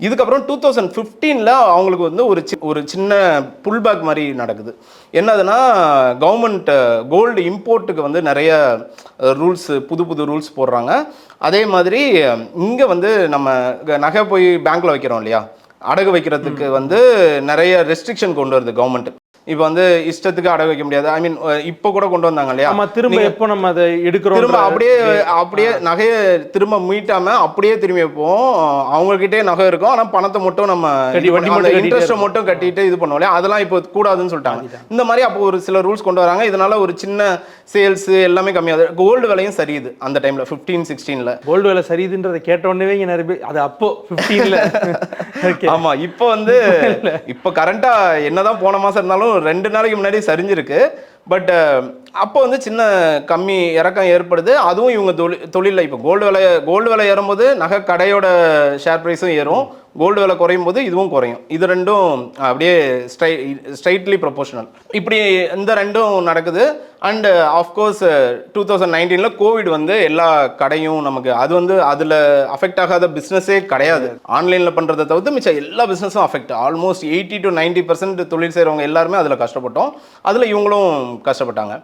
இதுக்கப்புறம் 2015 அவங்களுக்கு வந்து ஒரு சின்ன புல் பேக் மாதிரி நடக்குது. என்னதுன்னா கவர்மெண்ட் கோல்டு இம்போர்ட்டுக்கு வந்து நிறைய ரூல்ஸ் புது ரூல்ஸ் போடுறாங்க. அதே மாதிரி இங்கே வந்து நம்ம நகை போய் பேங்க்கில் வைக்கிறோம் இல்லையா, அடகு வைக்கிறதுக்கு வந்து நிறைய ரெஸ்ட்ரிக்ஷன் கொண்டு வருது கவர்மெண்ட். இப்போ வந்து இஷ்டத்துக்கு அடகு வைக்க முடியாது. ஐ மீன் இப்போ கூட கொண்டு வந்தாங்க இல்லையா, திரும்ப எப்போ நம்ம அதை எடுக்கிறோம், திரும்ப அப்படியே நகையை திரும்ப மீட்டாம அப்படியே திரும்பி வைப்போம். அவங்ககிட்டே நகை இருக்கும், ஆனால் பணத்தை மட்டும் நம்ம இன்ட்ரெஸ்ட்டை மட்டும் கட்டிட்டு இது பண்ணுவோம் இல்லையா, அதெல்லாம் இப்போ கூடாதுன்னு சொல்லிட்டாங்க. இந்த மாதிரி அப்போ ஒரு சில ரூல்ஸ் கொண்டு வராங்க. இதனால ஒரு சின்ன சேல்ஸ் எல்லாமே கம்மியாகுது. கோல்டு விலையும் சரியுது அந்த டைம்ல 15-16. கோல்டு விலை சரியுதுன்றதை கேட்ட உடனே இங்க நிறைய பேர் அது அப்போ 15. ஆமா, இப்போ வந்து இப்போ கரண்டா என்னதான் போன மாசம் இருந்தாலும் 2 நாளைக்கு முன்னாடி சரிஞ்சிருக்கு. பட் அப்போ வந்து சின்ன கம்மி இறக்கம் ஏற்படுது. அதுவும் இவங்க தொழிலில் இப்போ கோல்டு விலை ஏறும்போது நகை கடையோட ஷேர் ப்ரைஸும் ஏறும், கோல்டு விலை குறையும் போது இதுவும் குறையும். இது ரெண்டும் அப்படியே ஸ்ட்ரைட்லி ப்ரொபோஷனல். இப்படி இந்த ரெண்டும் நடக்குது. அண்ட் ஆஃப்கோர்ஸ் 2019 கோவிட் வந்து எல்லா கடையும் நமக்கு அது வந்து அதில் அஃபெக்ட் ஆகாத பிஸ்னஸே கிடையாது. ஆன்லைனில் பண்ணுறதை தவிர்த்து மிச்சம் எல்லா பிஸ்னஸும் அஃபெக்ட். ஆல்மோஸ்ட் 80 to 90% தொழில் செய்கிறவங்க எல்லாருமே அதில் கஷ்டப்பட்டோம். அதில் இவங்களும் கஷ்டப்பட்டாங்க.